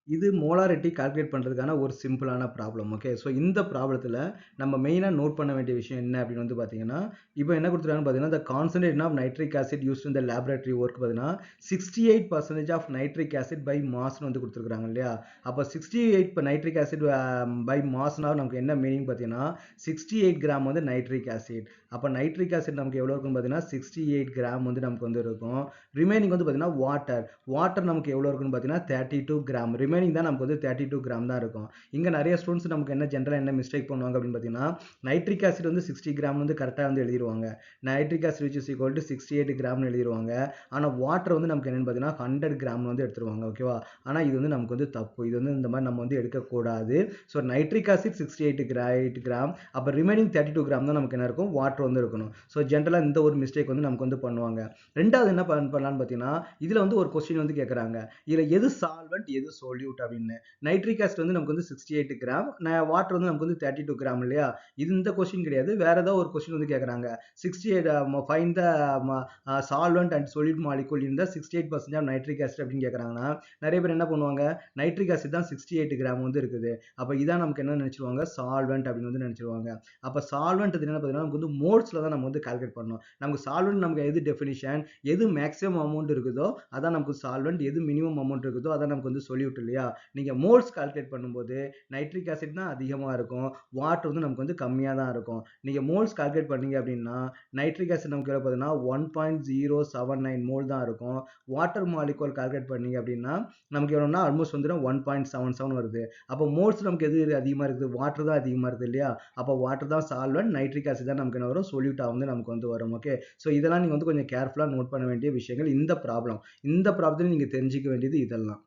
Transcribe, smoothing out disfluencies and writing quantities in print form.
இது molarity calculate பண்றதுக்கான ஒரு சிம்பிளான ப்ராப்ளம். ஓகே. ஸோ இந்த ப்ராப்ளத்தில நம்ம மெயினா நோட் பண்ண வேண்டிய விஷயம் என்ன அப்படின்னு வந்து பார்த்தீங்கன்னா, இப்போ என்ன குடுத்துருக்காங்கன்னு பார்த்தீங்கன்னா, "the concentration of nitric acid used in the laboratory work" பார்த்தீங்கன்னா, 68% ஆஃப் நைட்ரிக் ஆசிட் பை மாஸ்ன்னு வந்து குடுத்துருக்காங்க இல்லையா? அப்ப 68 நைட்ரிக் ஆசிட் பை மாஸ்னா நமக்கு என்ன மீனிங் பார்த்தீங்கன்னா, 68 கிராம் வந்து நைட்ரிக் ஆசிட். அப்ப நைட்ரிக் ஆசிட் நமக்கு எவ்வளோ இருக்குன்னு பார்த்தீங்கன்னா, 68 கிராம் வந்து நமக்கு வந்து இருக்கும். ரிமைனிங் வந்து பார்த்தீங்கன்னா, வாட்டர். வாட்டர் நமக்கு எவ்வளோ இருக்குன்னு பார்த்தீங்கன்னா, 32 கிராம். ரிமைனிங் தான் நமக்கு வந்து 32 கிராம் தான் இருக்கும். இங்க நெறைய ஸ்டூடண்ட்ஸ் நமக்கு என்ன ஜெனரலா என்ன மிஸ்டேக் பண்ணுவாங்க அப்படின்னு பார்த்தீங்கன்னா, நைட்ரிக் ஆசிட் வந்து 60 கிராம் வந்து கரெக்ட்டா வந்து எழுதிருவாங்க. Nitric acid which is equal to 68 கிராம்னு எழுதிருவாங்க. ஆனா வாட்டர் வந்து நமக்கு என்னன்னு பார்த்தீங்கன்னா, 100 கிராம் வந்து எடுத்துருவாங்க. ஓகேவா? ஆனா இது வந்து நமக்கு வந்து தப்பு. இது வந்து இந்த மாரி நம்ம வந்து எடுக்கக்கூடாது. So nitric acid 68 gram. அப்ப ரிமைனிங் 32 கிராம் தான் நமக்கு என்ன இருக்கும்? வாட்டர் வந்து இருக்கணும். ஸோ ஜெனரலா இந்த ஒரு மிஸ்டேக் வந்து நமக்கு வந்து பண்ணுவாங்க. 2வது என்ன பண்ணலாம்னு பார்த்தீங்கன்னா, இதுல வந்து ஒரு கொஸ்டின் வந்து கேட்கறாங்க. இதுல எது சால்வெண்ட், எது சொல்யூட் அப்படின்னு. நைட்ரிக் ஆசிட் வந்து நமக்கு வந்து 68 கிராம். வாட்டர் வந்து நமக்கு வந்து 32 கிராம் இல்லையா? இது இந்த கொஸ்டின் கிடையாது. வேற ஏதாவது ஒரு கொஸ்டின் வந்து கேட்கறாங்க. 68 find the solvent and solute molecule in the 68% of nitric acid அப்படின்னு கேட்கறாங்கன்னா, நிறைய பேர் என்ன பண்ணுவாங்க? நைட்ரிக் ஆசிட் தான் 68 கிராம் வந்து இருக்குது. அப்ப இதான் நமக்கு என்ன நினைச்சிருவாங்க? சால்வெண்ட் அப்படின்னு வந்து நினைச்சிருவாங்க. அப்ப சால்வெண்ட் என்ன பார்த்தீங்கன்னா, நமக்கு வந்து மோல்ஸ்ல தான் நம்ம வந்து கால்குலேட் பண்ணணும். நமக்கு சால்வெண்ட் நமக்கு எது டெஃபினிஷன், எது மேக்ஸிமம் அமௌண்ட் இருக்குதோ அதான் நமக்கு சால்வெண்ட், எது மினிமம் அமௌண்ட் இருக்குதோ அதான் நமக்கு வந்து சொல்யூட் இல்லையா? நீங்க மோல்ஸ் கால்குலேட் பண்ணும்போது நைட்ரிக் ஆசிட் தான் அதிகமா இருக்கும். வாட்டர் வந்து நமக்கு வந்து கம்மியா தான் இருக்கும். நீங்க மோல்ஸ் கால்குலேட் பண்ணீங்க அப்படின்னா, நைட்ரிக் ஆசிட் நமக்கு எவ்வளவு பார்த்தீங்கன்னா 1.079 மோல் தான் இருக்கும். வாட்டர் மாலிக்யூல் கால்குலேட் பண்ணீங்க அப்படின்னா, நமக்கு எவ்வளவுன்னா ஆல்மோஸ்ட் வந்து 1.77 வருது. அப்போ மோல்ஸ் நமக்கு எது அதிகமா இருக்குது? வாட்டர் தான் அதிகமா இருக்குது இல்லையா? அப்போ வாட்டர் தான் சால்வெண்ட், நைட்ரிக் ஆசிட் தான் நமக்கு என்ன வரும்? சொல்யூட்டா வந்து நமக்கு வந்து வரும். ஓகே. ஸோ இதெல்லாம் நீங்க வந்து கொஞ்சம் கேர்ஃபுல்லா நோட் பண்ண வேண்டிய விஷயங்கள் இந்த ப்ராப்ளம். இந்த ப்ராப்ளத்துல நீங்க தெரிஞ்சுக்க வேண்டியது இதெல்லாம்.